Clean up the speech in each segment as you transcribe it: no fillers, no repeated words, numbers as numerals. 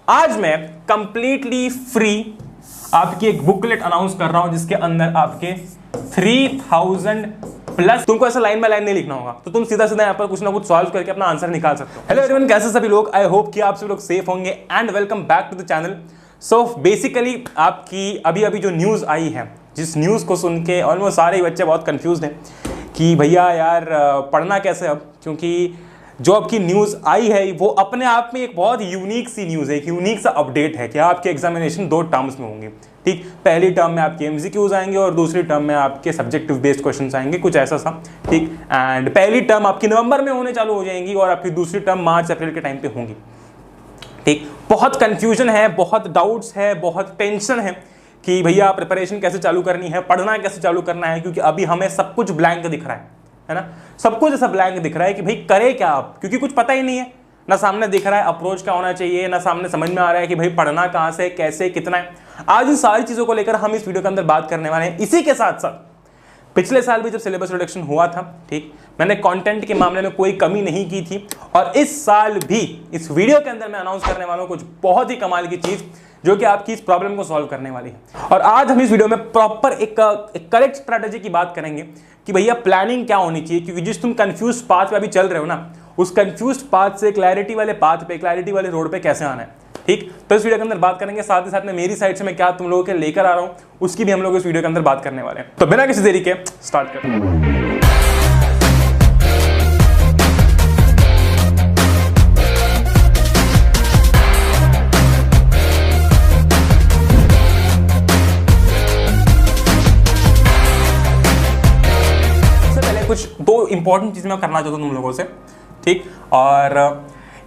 आज मैं completely free आपकी एक बुकलेट अनाउंस कर रहा हूं जिसके अंदर आपके 3000 प्लस, तुमको ऐसा लाइन बाय लाइन नहीं लिखना होगा, तो तुम सीधा सीधा यहाँ पर कुछ ना कुछ सॉल्व करके अपना आंसर निकाल सकते हो। हेलो एवरीवन, कैसे सभी लोग? आई होप कि आप सभी लोग सेफ होंगे and welcome back to the channel. So basically आपकी अभी जो न्यूज़ आई है, जिस न्यूज़ को सुन के ऑलमोस्ट सारे ही बच्चे बहुत कंफ्यूज हैं कि भैया यार पढ़ना कैसे अब, क्योंकि जो आपकी न्यूज़ आई है वो अपने आप में एक बहुत यूनिक सी न्यूज़ है, एक यूनिक सा अपडेट है कि आपके एग्जामिनेशन 2 टर्म्स में होंगे। ठीक, पहली टर्म में आपके एमसीक्यूज आएंगे और दूसरी टर्म में आपके सब्जेक्टिव बेस्ड क्वेश्चंस आएंगे, कुछ ऐसा सा। ठीक, एंड पहली टर्म आपकी नवंबर में होने चालू हो जाएंगी और आपकी दूसरी टर्म मार्च अप्रैल के टाइम पे होंगी। ठीक, बहुत कंफ्यूजन है, बहुत डाउट्स है, बहुत टेंशन है कि भैया प्रिपरेशन कैसे चालू करनी है, पढ़ना कैसे चालू करना है, क्योंकि अभी हमें सब कुछ ब्लैंक दिख रहा है ना, सब कुछ ऐसा ब्लैंक दिख रहा है कि भाई करे क्या आप, क्योंकि कुछ पता ही नहीं है, ना सामने दिख रहा है अप्रोच क्या होना चाहिए, ना सामने समझ में आ रहा है कि भाई पढ़ना कहाँ से, कैसे, कितना है। आज इन सारी चीज़ों को लेकर हम इस वीडियो के अंदर बात करने वाले हैं। इसी के साथ साथ पिछले साल भी जब सिलेबस रिडक्शन हुआ था, ठीक, मैंने कंटेंट के मामले में कोई कमी नहीं की थी और इस साल भी इस वीडियो के अंदर मैं अनाउंस करने वाला हूँ कुछ बहुत ही कमाल की चीज़ जो कि आपकी इस प्रॉब्लम को सॉल्व करने वाली है। और आज हम इस वीडियो में प्रॉपर एक करेक्ट स्ट्रैटेजी की बात करेंगे कि भैया प्लानिंग क्या होनी चाहिए, क्योंकि जिस तुम कंफ्यूज पाथ पे अभी चल रहे हो ना, उस कंफ्यूज पाथ से क्लैरिटी वाले पाथ पे, क्लैरिटी वाले रोड पे कैसे आना है। ठीक, तो इस वीडियो के अंदर बात करेंगे, साथ ही साथ में मेरी साइड से मैं क्या तुम लोगों के लेकर आ रहा हूं उसकी भी हम लोग इस वीडियो के अंदर बात करने वाले हैं। तो बिना किसी देरी के स्टार्ट करते हैं। कुछ दो इंपॉर्टेंट चीजें मैं करना चाहता हूं तुम लोगों से। ठीक, और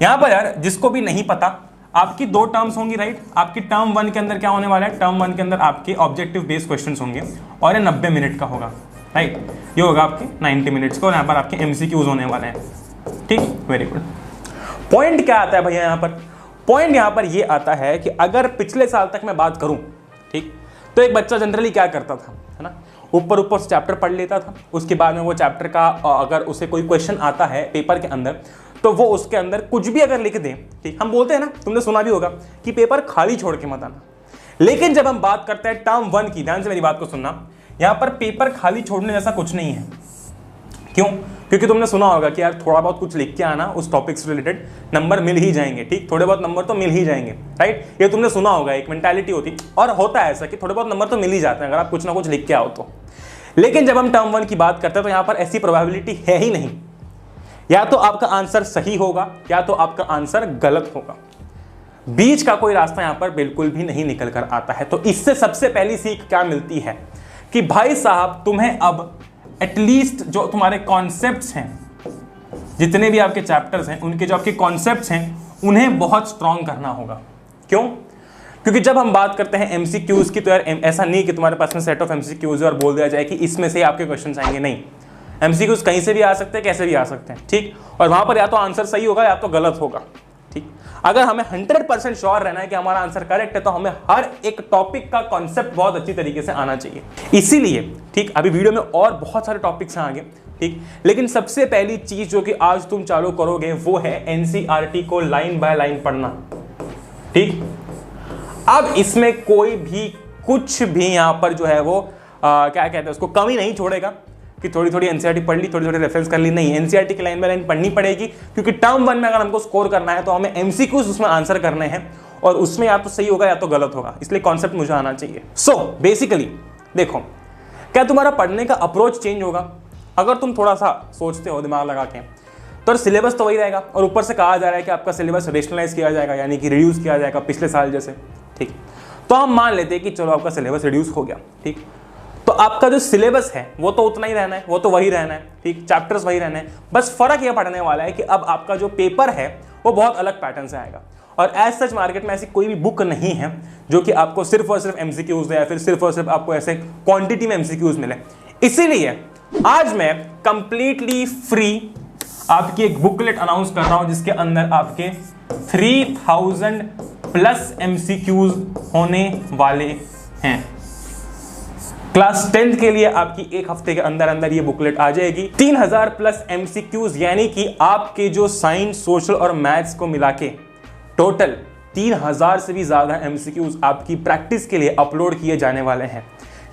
यहां पर यार जिसको भी नहीं पता, आपकी 2 टर्म्स होंगी, राइट। आपकी टर्म 1 के अंदर क्या होने वाला है, टर्म 1 के अंदर आपके ऑब्जेक्टिव बेस्ड क्वेश्चंस होंगे और ये 90 मिनट का होगा, राइट। ये होगा आपके 90 मिनट्स का और यहाँ पर आपके एमसीक्यूज होने वाले हैं। ठीक, वेरी गुड। पॉइंट क्या आता है भैया यहाँ पर? पॉइंट यहाँ पर ये आता है कि अगर पिछले साल तक मैं बात करूं, ठीक, तो एक बच्चा जनरली क्या करता था, है ना, ऊपर से चैप्टर पढ़ लेता था, उसके बाद में वो चैप्टर का अगर उसे कोई क्वेश्चन आता है पेपर के अंदर तो वो उसके अंदर कुछ भी अगर लिख दे, ठीक, हम बोलते हैं ना, तुमने सुना भी होगा कि पेपर खाली छोड़ के मत आना। लेकिन जब हम बात करते हैं टर्म 1 की, ध्यान से मेरी बात को सुनना, यहां पर पेपर खाली छोड़ने जैसा कुछ नहीं है। क्यों? क्योंकि तुमने सुना होगा कि यार थोड़ा बहुत कुछ लिख के आना, उस टॉपिक से रिलेटेड नंबर मिल ही जाएंगे। ठीक, थोड़े बहुत नंबर तो मिल ही जाएंगे, राइट। ये तुमने सुना होगा, एक मेंटालिटी होती और होता है ऐसा कि थोड़े बहुत नंबर तो मिल ही जाते हैं अगर आप कुछ ना कुछ लिख के आओ तो। लेकिन जब हम टर्म 1 की बात करते हैं तो यहां पर ऐसी प्रोबेबिलिटी है ही नहीं। या तो आपका आंसर सही होगा या तो आपका आंसर गलत होगा, बीच का कोई रास्ता यहां पर बिल्कुल भी नहीं निकल कर आता है। तो इससे सबसे पहली सीख क्या मिलती है कि भाई साहब तुम्हें अब एटलीस्ट जो तुम्हारे कॉन्सेप्ट्स हैं, जितने भी आपके चैप्टर्स हैं, उनके जो आपके कॉन्सेप्ट्स हैं उन्हें बहुत स्ट्रांग करना होगा। क्यों? क्योंकि जब हम बात करते हैं एमसीक्यूज की, तो यार ऐसा नहीं कि तुम्हारे पास में सेट ऑफ एमसीक्यूज है और बोल दिया जाए कि इसमें से आपके क्वेश्चन आएंगे। नहीं, एमसीक्यूज कहीं से भी आ सकते हैं, कैसे भी आ सकते हैं। ठीक, और वहां पर या तो आंसर सही होगा या तो गलत होगा। ठीक, अगर हमें 100% श्योर रहना है कि हमारा आंसर करेक्ट है तो हमें हर एक टॉपिक का कॉन्सेप्ट बहुत अच्छी तरीके से आना चाहिए। इसीलिए ठीक, अभी वीडियो में और बहुत सारे टॉपिक्स हैं आगे, ठीक, लेकिन सबसे पहली चीज जो कि आज तुम चालू करोगे वो है एनसीईआरटी को लाइन बाय लाइन पढ़ना। ठीक, अब इसमें कोई भी कुछ भी यहां पर जो है वो क्या कहते हैं उसको कमी नहीं छोड़ेगा कि थोड़ी थोड़ी एनसीईआरटी पढ़ ली, थोड़ी थोड़ी रेफरेंस कर ली। नहीं, एनसीईआरटी की लाइन बाय लाइन पढ़नी पड़ेगी, क्योंकि टर्म 1 में अगर हमको स्कोर करना है तो हमें एमसीक्यूज उसमें आंसर करने हैं और उसमें या तो सही होगा या तो गलत होगा, इसलिए कॉन्सेप्ट मुझे आना चाहिए। सो बेसिकली देखो, क्या तुम्हारा पढ़ने का अप्रोच चेंज होगा अगर तुम थोड़ा सा सोचते हो दिमाग लगा के, तो सिलेबस तो वही रहेगा और ऊपर से कहा जा रहा है कि आपका सिलेबस रेशनलाइज किया जाएगा, यानी कि रिड्यूस किया जाएगा पिछले साल जैसे। ठीक, तो हम मान लेते हैं कि चलो आपका सिलेबस रिड्यूस हो गया। ठीक, तो आपका जो सिलेबस है वो तो उतना ही रहना है, वो तो वही रहना है। ठीक, चैप्टर्स वही रहने हैं, बस फर्क ये पड़ने वाला है कि अब आपका जो पेपर है वो बहुत अलग पैटर्न से आएगा। और एज सच मार्केट में ऐसी कोई भी बुक नहीं है जो कि आपको सिर्फ और सिर्फ एमसीक्यूज दे या फिर सिर्फ और सिर्फ आपको ऐसे क्वांटिटी में एमसीक्यूज मिले। इसीलिए आज मैं कंप्लीटली फ्री आपकी एक बुकलेट अनाउंस कर रहा हूं जिसके अंदर आपके 3000 प्लस एमसीक्यूज होने वाले हैं। क्लास 10th के लिए आपकी एक हफ्ते के अंदर अंदर ये बुकलेट आ जाएगी। 3000 प्लस एमसीक्यूज, यानी कि आपके जो साइंस, सोशल और मैथ्स को मिला के टोटल 3000 से भी ज़्यादा MCQs आपकी प्रैक्टिस के लिए अपलोड किए जाने वाले हैं।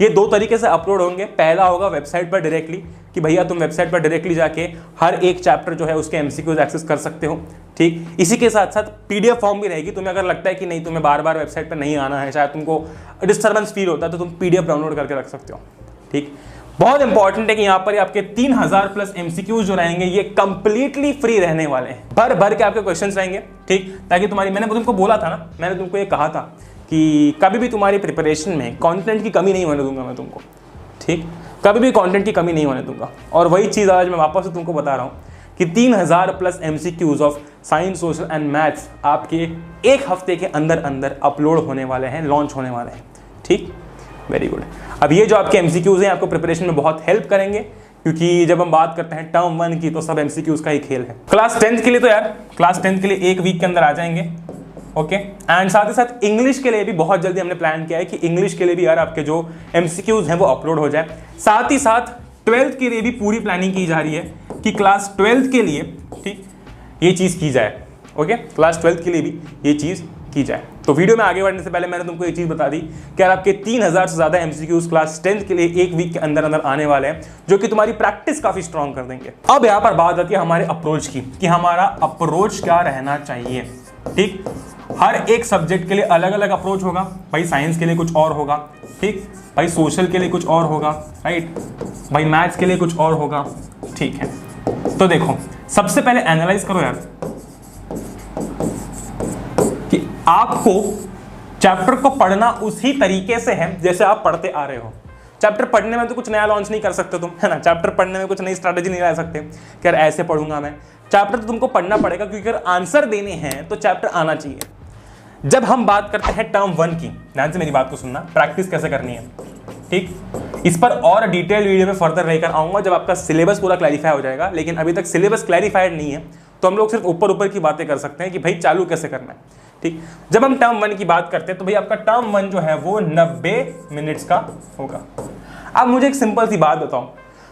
ये दो तरीके से अपलोड होंगे। पहला होगा वेबसाइट पर डायरेक्टली, कि भैया तुम वेबसाइट पर डायरेक्टली जाके हर एक चैप्टर जो है उसके MCQs एक्सेस कर सकते हो। ठीक, इसी के साथ साथ PDF फॉर्म भी रहेगी। तुम्हें अगर लगता है कि नहीं तुम्हें बार बार वेबसाइट पर नहीं आना है, शायद तुमको डिस्टर्बेंस फील होता है, तो तुम PDF डाउनलोड करके रख सकते हो। ठीक, बहुत इंपॉर्टेंट है कि यहाँ पर आपके 3000 प्लस MCQs जो रहेंगे ये कंप्लीटली फ्री रहने वाले हैं। भर भर के आपके क्वेश्चंस रहेंगे। ठीक, ताकि मैंने तुमको बोला था ना, मैंने तुमको ये कहा था कि कभी भी तुम्हारी प्रिपरेशन में कंटेंट की कमी नहीं होने दूंगा मैं तुमको। ठीक, कभी भी कंटेंट की कमी नहीं होने दूंगा। और वही चीज़ आज मैं वापस से तुमको बता रहा हूँ कि 3000 plus MCQs of science, social and maths आपके एक हफ्ते के अंदर अंदर अपलोड होने वाले हैं, लॉन्च होने वाले हैं। ठीक, वेरी गुड। अब ये जो आपके MCQs हैं आपको प्रिपरेशन में बहुत हेल्प करेंगे, क्योंकि जब हम बात करते हैं टर्म 1 की तो सब MCQs का ही खेल है। क्लास 10 के लिए तो यार क्लास 10 के लिए एक वीक के अंदर आ जाएंगे। ओके, एंड साथ ही साथ इंग्लिश के लिए भी बहुत जल्दी हमने प्लान किया है कि इंग्लिश के लिए भी यार आपके जो MCQs हैं वो अपलोड हो जाए। साथ ही साथ 12th के लिए भी पूरी प्लानिंग की जा रही है कि क्लास 12th के लिए, ठीक, ये चीज़ की जाए। ओके, क्लास 12th के लिए भी ये चीज़ की जाए। तो वीडियो में आगे बढ़ने से पहले मैंने तुमको ये चीज़ बता दी कि यार आपके 3000 से ज़्यादा MCQs क्लास 10th के लिए एक वीक के अंदर अंदर आने वाले हैं, जो कि तुम्हारी प्रैक्टिस काफ़ी स्ट्रॉन्ग कर देंगे। अब यहाँ पर बात आती है हमारे अप्रोच की, कि हमारा अप्रोच क्या रहना चाहिए। ठीक, हर एक सब्जेक्ट के लिए अलग अलग अप्रोच होगा। भाई साइंस के लिए कुछ और होगा, ठीक, भाई सोशल के लिए कुछ और होगा, राइट, भाई मैथ्स के लिए कुछ और होगा। ठीक है, तो देखो सबसे पहले एनालाइज करो यार कि आपको चैप्टर को पढ़ना उसी तरीके से है जैसे आप पढ़ते आ रहे हो। चैप्टर पढ़ने में तो कुछ नया लॉन्च नहीं कर सकते तुम, है ना। चैप्टर पढ़ने में कुछ नई स्ट्रैटेजी नहीं ला सकते कि यार ऐसे पढ़ूंगा मैं। चैप्टर तो तुमको पढ़ना पड़ेगा, क्योंकि अगर आंसर देने हैं तो चैप्टर आना चाहिए। जब हम बात करते हैं टर्म 1 की, ध्यान से मेरी बात को सुनना, प्रैक्टिस कैसे करनी है। ठीक, इस पर और डिटेल वीडियो में फर्दर लेकर आऊंगा जब आपका सिलेबस पूरा क्लैरिफाई हो जाएगा। लेकिन अभी तक सिलेबस क्लैरिफाइड नहीं है, तो हम लोग सिर्फ ऊपर ऊपर की बातें कर सकते हैं कि भाई चालू कैसे करना है। ठीक, जब हम टर्म 1 की बात करते हैं तो भाई आपका टर्म 1 जो है वो 90 मिनट्स का होगा। अब मुझे एक सिंपल सी बात बताओ,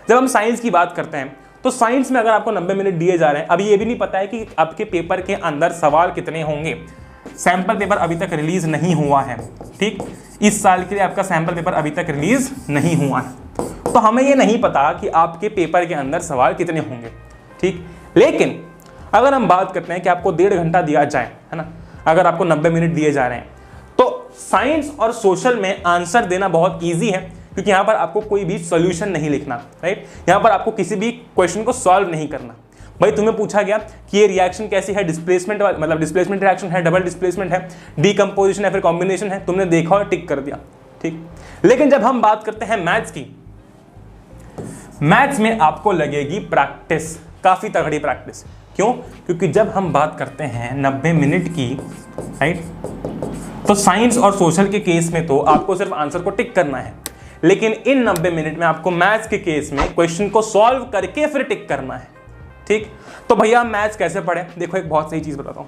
जब हम साइंस की बात करते हैं तो साइंस में अगर आपको 90 मिनट दिए जा रहे हैं, अभी ये भी नहीं पता है कि आपके पेपर के अंदर सवाल कितने होंगे। सैंपल पेपर अभी तक रिलीज नहीं हुआ है। ठीक, इस साल के लिए आपका सैंपल पेपर अभी तक रिलीज नहीं हुआ है, तो हमें ये नहीं पता कि आपके पेपर के अंदर सवाल कितने होंगे। ठीक, लेकिन अगर हम बात करते हैं कि आपको 1.5 घंटा दिया जाए, है ना, अगर आपको 90 मिनट दिए जा रहे हैं, तो साइंस और सोशल में आंसर देना बहुत ईजी है, क्योंकि यहाँ पर आपको कोई भी सॉल्यूशन नहीं लिखना, राइट। यहाँ पर आपको किसी भी क्वेश्चन को सॉल्व नहीं करना। भाई तुम्हें पूछा गया कि ये रिएक्शन कैसी है, डिस्प्लेसमेंट मतलब डिस्प्लेसमेंट रिएक्शन है, डबल डिस्प्लेसमेंट है, डीकंपोजिशन है, फिर कॉम्बिनेशन है, तुमने देखा और टिक कर दिया। ठीक, लेकिन जब हम बात करते हैं मैथ्स की, मैथ्स में आपको लगेगी प्रैक्टिस, काफी तगड़ी प्रैक्टिस। क्यों? क्योंकि जब हम बात करते हैं 90 मिनट की, राइट, तो साइंस और सोशल के केस में तो आपको सिर्फ आंसर को टिक करना है, लेकिन इन 90 मिनट में आपको मैथ्स के केस में क्वेश्चन को सॉल्व करके फिर टिक करना है। ठीक, तो भैया मैथ्स कैसे पढ़े? देखो एक बहुत सही चीज बताता हूं,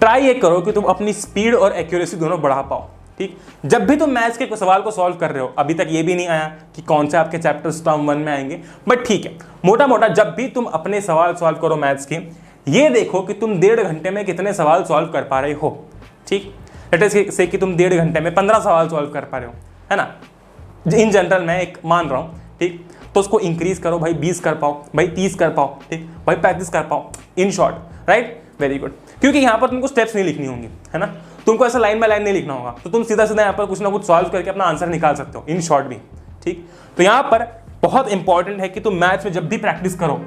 ट्राई ये करो कि तुम अपनी स्पीड और एक्यूरेसी दोनों बढ़ा पाओ। ठीक, जब भी तुम मैथ्स के सवाल को सॉल्व कर रहे हो, अभी तक ये भी नहीं आया कि कौन से आपके चैप्टर्स टर्म 1 में आएंगे, बट ठीक है, मोटा मोटा जब भी तुम अपने सवाल सॉल्व करो मैथ्स के, ये देखो कि तुम 1.5 घंटे में कितने सवाल सॉल्व कर पा रहे हो। ठीक, लेट अस से कि तुम 1.5 घंटे में 15 सवाल सॉल्व कर पा रहे हो, है ना, इन जनरल मैं एक मान रहा हूँ। ठीक, तो उसको इंक्रीज करो, भाई 20 कर पाओ, भाई 30 कर पाओ, ठीक, भाई 35 कर पाओ, in short, right, very good. क्योंकि यहाँ पर तुमको स्टेप्स नहीं लिखनी होंगी, है ना, तुमको ऐसा लाइन बाय लाइन नहीं लिखना होगा, तो तुम सीधा सीधा यहाँ पर कुछ ना कुछ सॉल्व करके अपना आंसर निकाल सकते हो, इन शॉर्ट भी। ठीक, तो यहाँ पर बहुत इंपॉर्टेंट है कि तुम मैथ्स में जब भी प्रैक्टिस करो,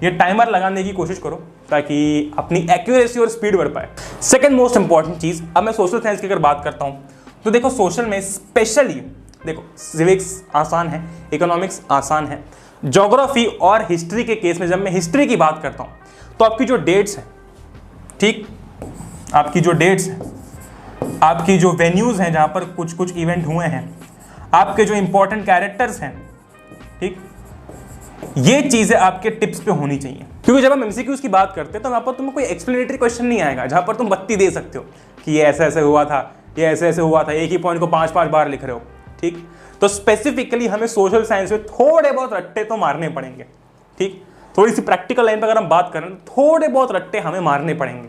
ये टाइमर लगाने की कोशिश करो, ताकि अपनी एक्यूरेसी और स्पीड बढ़ पाए। सेकेंड मोस्ट इंपॉर्टेंट चीज, अब मैं सोशल साइंस की अगर बात करता हूँ, तो देखो सोशल में स्पेशली देखो सिविक्स आसान है, इकोनॉमिक्स आसान है, ज्योग्राफी और हिस्ट्री के केस में जब मैं हिस्ट्री की बात करता हूं तो आपकी जो डेट्स हैं, ठीक, आपकी जो डेट्स हैं, आपकी जो वेन्यूज हैं जहां पर कुछ कुछ इवेंट हुए हैं, आपके जो इंपॉर्टेंट कैरेक्टर्स हैं, ठीक, ये चीजें आपके टिप्स पे होनी चाहिए। क्योंकि जब हम एमसीक्यूज की बात करते हैं तो वहां पर तुम्हें कोई एक्सप्लेनेटरी क्वेश्चन नहीं आएगा जहां पर तुम बत्ती दे सकते हो कि ये ऐसे ऐसे हुआ था, ये ऐसे ऐसे हुआ था, एक ही पॉइंट को 5-5 बार लिख रहे हो। ठीक, तो स्पेसिफिकली हमें सोशल साइंस में थोड़े बहुत रट्टे तो मारने पड़ेंगे। ठीक, थोड़ी सी प्रैक्टिकल लाइन पर अगर हम बात करें तो थोड़े बहुत रट्टे हमें मारने पड़ेंगे,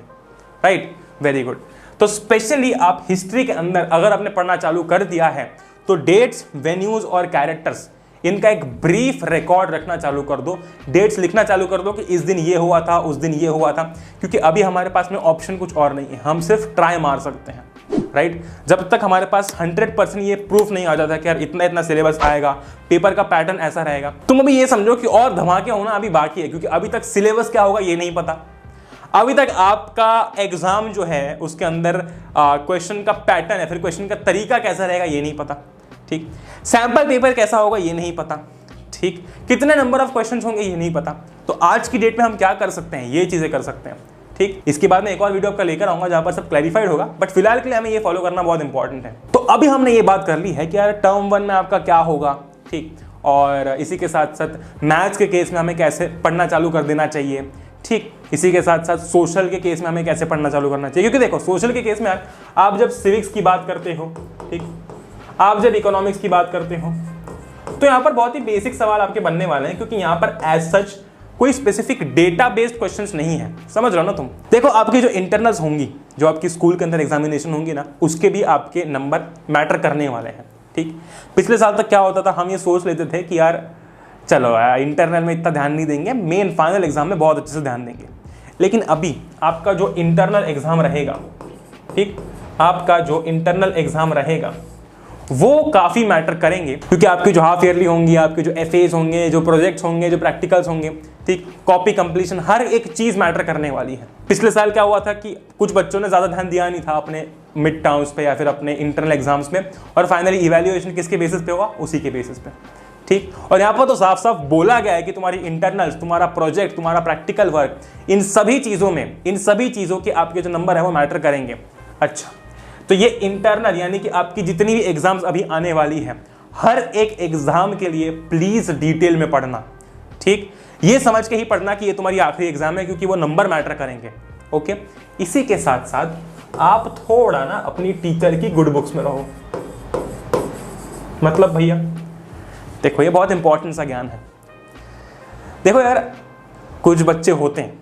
राइट, वेरी गुड। तो स्पेशली आप हिस्ट्री के अंदर अगर आपने पढ़ना चालू कर दिया है तो डेट्स, वेन्यूज और कैरेक्टर्स, इनका एक ब्रीफ रिकॉर्ड रखना चालू कर दो। डेट्स लिखना चालू कर दो कि इस दिन ये हुआ था, उस दिन ये हुआ था, क्योंकि अभी हमारे पास में ऑप्शन कुछ और नहीं है, हम सिर्फ ट्राई मार सकते हैं, राइट। जब तक हमारे पास 100% ये प्रूफ नहीं आ जाता कि यार इतना इतना सिलेबस आएगा, पेपर का पैटर्न ऐसा रहेगा, तुम अभी ये समझो कि और धमाके होना अभी बाकी है, क्योंकि अभी तक सिलेबस क्या होगा ये नहीं पता। अभी तक आपका एग्जाम जो है उसके अंदर क्वेश्चन का पैटर्न है, फिर क्वेश्चन का तरीका कैसा रहेगा ये नहीं पता, ठीक। सैंपल पेपर कैसा होगा ये नहीं पता, ठीक। कितने नंबर ऑफ क्वेश्चंस होंगे ये नहीं पता। तो आज की डेट में हम क्या कर सकते हैं, ये चीजें कर सकते हैं, ठीक। इसके बाद में एक और वीडियो आपका लेकर आऊंगा जहां पर सब क्लैरिफाइड होगा, बट फिलहाल के लिए हमें ये फॉलो करना बहुत इंपॉर्टेंट है। तो अभी हमने ये बात कर ली है कि यार टर्म 1 में आपका क्या होगा, ठीक, और इसी के साथ साथ मैथ्स के केस में हमें कैसे पढ़ना चालू कर देना चाहिए, ठीक। इसी के साथ साथ सोशल के केस में हमें कैसे पढ़ना चालू करना चाहिए, क्योंकि देखो सोशल के केस में आप जब सिविक्स की बात करते हो, ठीक, आप जब इकोनॉमिक्स की बात करते हो, तो यहाँ पर बहुत ही बेसिक सवाल आपके बनने वाले हैं, क्योंकि यहाँ पर एज सच कोई स्पेसिफिक डेटा बेस्ड क्वेश्चंस नहीं है, समझ रहे हो ना तुम। देखो आपकी जो इंटरनल्स होंगी, जो आपकी स्कूल के अंदर एग्जामिनेशन होंगी ना, उसके भी आपके नंबर मैटर करने वाले हैं, ठीक। पिछले साल तक क्या होता था, हम ये सोच लेते थे कि यार चलो इंटरनल में इतना ध्यान नहीं देंगे, मेन फाइनल एग्जाम में बहुत अच्छे से ध्यान देंगे। लेकिन अभी आपका जो इंटरनल एग्जाम रहेगा, ठीक, आपका जो इंटरनल एग्जाम रहेगा वो काफी मैटर करेंगे, क्योंकि आपकी जो हाफ ईयरली होंगी, आपके जो एफएज होंगे, जो प्रोजेक्ट्स होंगे, जो प्रैक्टिकल्स होंगे, ठीक, कॉपी कंप्लीशन, हर एक चीज मैटर करने वाली है। पिछले साल क्या हुआ था कि कुछ बच्चों ने ज्यादा ध्यान दिया नहीं था अपने मिड टर्म्स पे या फिर अपने इंटरनल एग्जाम्स में, और फाइनली इवैल्यूएशन किसके बेसिस पे होगा, उसी के बेसिस पे, ठीक। और यहाँ पर तो साफ साफ बोला गया है कि तुम्हारी इंटरनल्स, तुम्हारा प्रोजेक्ट, तुम्हारा प्रैक्टिकल वर्क, इन सभी चीजों के आपके जो नंबर है वो मैटर करेंगे। अच्छा, तो ये इंटरनल यानी कि आपकी जितनी भी एग्जाम्स अभी आने वाली है, हर एक एग्जाम के लिए प्लीज डिटेल में पढ़ना, ठीक। ये समझ के ही पढ़ना कि ये तुम्हारी आखिरी एग्जाम है, क्योंकि वो नंबर मैटर करेंगे, ओके। इसी के साथ साथ आप थोड़ा ना अपनी टीचर की गुड बुक्स में रहो। मतलब भैया देखो ये बहुत इंपॉर्टेंट सा ज्ञान है। देखो यार कुछ बच्चे होते हैं,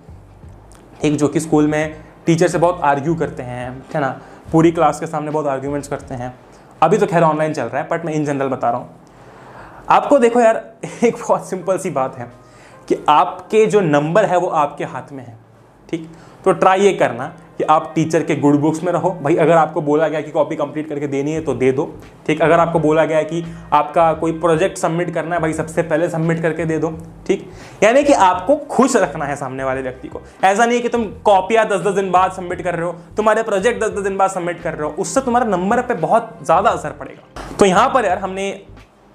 एक जो कि स्कूल में टीचर से बहुत आर्ग्यू करते हैं, है ना, पूरी क्लास के सामने बहुत आर्ग्यूमेंट्स करते हैं। अभी तो खैर ऑनलाइन चल रहा है, बट मैं इन जनरल बता रहा हूँ आपको। देखो यार एक बहुत सिंपल सी बात है कि आपके जो नंबर है वो आपके हाथ में है, ठीक। तो ट्राई ये करना कि आप टीचर के गुड बुक्स में रहो। भाई अगर आपको बोला गया कि कॉपी कंप्लीट करके देनी है तो दे दो, ठीक। अगर आपको बोला गया है कि आपका कोई प्रोजेक्ट सबमिट करना है, भाई सबसे पहले सबमिट करके दे दो, ठीक। यानी कि आपको खुश रखना है सामने वाले व्यक्ति को। ऐसा नहीं कि तुम कॉपियां 10-10 दिन बाद सबमिट कर रहे हो, तुम्हारे प्रोजेक्ट 10-10 दिन बाद सबमिट कर रहे हो, उससे तुम्हारा नंबर पे बहुत ज्यादा असर पड़ेगा। तो यहाँ पर यार हमने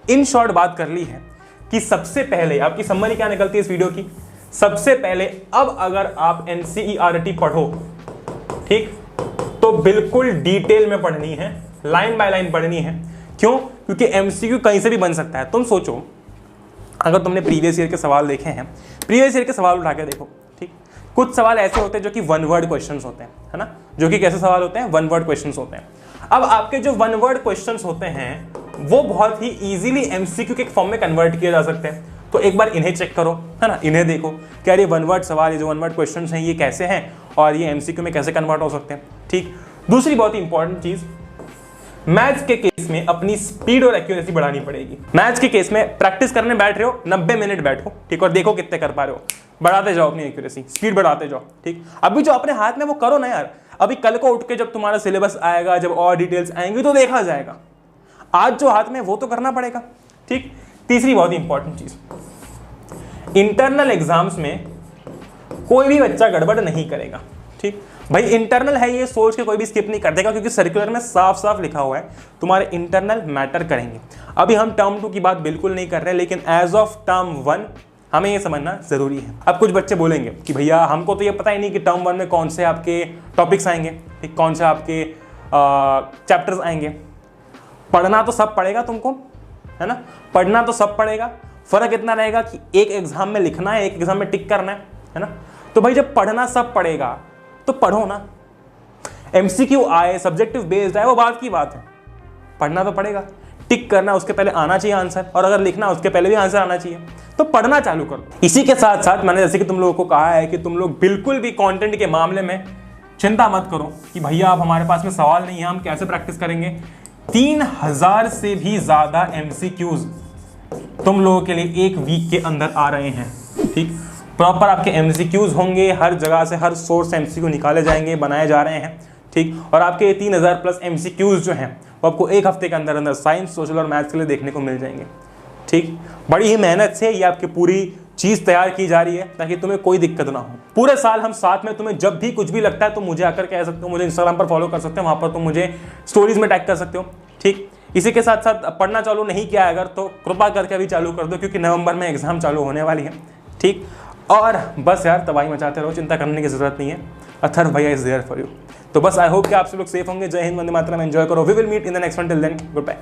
इन शॉर्ट बात कर ली है कि सबसे पहले आपकी समरी क्या निकलती है इस वीडियो की। सबसे पहले अब अगर आप एनसीईआरटी पढ़ो, ठीक, तो बिल्कुल डिटेल में पढ़नी है, लाइन बाय लाइन पढ़नी है। क्यों? क्योंकि एमसीक्यू कहीं से भी बन सकता है। तुम सोचो अगर तुमने प्रीवियस ईयर के सवाल देखे हैं, प्रीवियस ईयर के सवाल उठा के देखो, ठीक। कुछ सवाल ऐसे होते हैं जो कि वन वर्ड क्वेश्चंस होते हैं, है ना, जो कि कैसे सवाल होते हैं, वन वर्ड क्वेश्चंस होते हैं। अब आपके जो वन वर्ड क्वेश्चंस होते हैं वो बहुत ही इजीली एमसीक्यू के फॉर्म में कन्वर्ट किए जा सकते हैं। तो एक बार इन्हें चेक करो, है ना, इन्हें देखो क्या ये वन वर्ड सवाल, ये जो वन वर्ड क्वेश्चंस हैं ये कैसे हैं और ये एमसीक्यू में कैसे कन्वर्ट हो सकते हैं, ठीक। दूसरी बहुत ही इंपॉर्टेंट चीज, मैथ्स के केस में अपनी स्पीड और एक्यूरेसी बढ़ानी पड़ेगी। मैथ्स के केस में प्रैक्टिस करने बैठ रहे हो, 90 मिनट बैठो, ठीक, और देखो कितने कर पा रहे हो, बढ़ाते जाओ अपनी एक्यूरेसी, स्पीड बढ़ाते जाओ, ठीक। अभी जो अपने हाथ में वो करो ना यार, अभी कल को उठ के जब तुम्हारा सिलेबस आएगा, जब और डिटेल्स आएंगी तो देखा जाएगा। आज जो हाथ में वो तो करना पड़ेगा, ठीक। तीसरी बहुत ही इंपॉर्टेंट चीज, इंटरनल एग्जाम्स में कोई भी बच्चा गड़बड़ नहीं करेगा, ठीक। भाई इंटरनल है ये सोच के कोई भी स्किप नहीं कर देगा, क्योंकि सर्कुलर में साफ साफ लिखा हुआ है तुम्हारे इंटरनल मैटर करेंगे। अभी हम टर्म 2 की बात बिल्कुल नहीं कर रहे, लेकिन एज ऑफ टर्म 1 हमें ये समझना जरूरी है। अब कुछ बच्चे बोलेंगे कि भैया हमको तो ये पता ही नहीं कि टर्म 1 में कौन से आपके टॉपिक्स आएंगे, ठीक, कौन से आपके चैप्टर्स आएंगे। पढ़ना तो सब पड़ेगा तुमको, है ना, पढ़ना तो सब पड़ेगा। फर्क इतना रहेगा कि एक एग्जाम में लिखना है, एक एग्जाम में टिक करना है ना। तो भाई जब पढ़ना सब पड़ेगा तो पढ़ो ना। एमसीक्यू आए, सब्जेक्टिव बेस्ड आए, वो बात की बात है, पढ़ना तो पड़ेगा। टिक करना उसके पहले आना चाहिए आंसर, और अगर लिखना उसके पहले भी आंसर आना चाहिए, तो पढ़ना चालू करो। इसी के साथ साथ मैंने जैसे कि तुम लोगों को कहा है कि तुम लोग बिल्कुल भी कंटेंट के मामले में चिंता मत करो कि भैया अब हमारे पास में सवाल नहीं है, हम कैसे प्रैक्टिस करेंगे। 3000 से भी ज्यादा MCQs तुम लोगों के लिए एक वीक के अंदर आ रहे हैं। ठीक, प्रॉपर आपके MCQs होंगे, हर जगह से हर सोर्स से MCQ निकाले जाएंगे, बनाए जा रहे हैं। ठीक, और आपके 3000 प्लस MCQs जो हैं वो आपको एक हफ्ते के अंदर अंदर साइंस, सोशल और मैथ्स के लिए देखने को मिल जाएंगे। ठीक, बड़ी ही मेहनत से ये आपकी पूरी चीज तैयार की जा रही है ताकि तुम्हें कोई दिक्कत ना हो। पूरे साल हम साथ में, तुम्हें जब भी कुछ भी लगता है तो मुझे आकर कह सकते हो, मुझे इंस्टाग्राम पर फॉलो कर सकते हो, वहां पर तुम मुझे स्टोरीज में टैग कर सकते हो। ठीक, इसी के साथ साथ पढ़ना चालू नहीं किया अगर तो कृपा करके अभी चालू कर दो, क्योंकि नवंबर में एग्जाम चालू होने वाली है। ठीक, और बस यार तबाही मचाते रहो, चिंता करने की जरूरत नहीं है। अथर्व भैया इज देयर फॉर यू। तो बस आई होप कि आप सब लोग सेफ होंगे। जय हिंद, वंदे मातरम, एंजॉय करो। We will meet in the next one, till then good bye.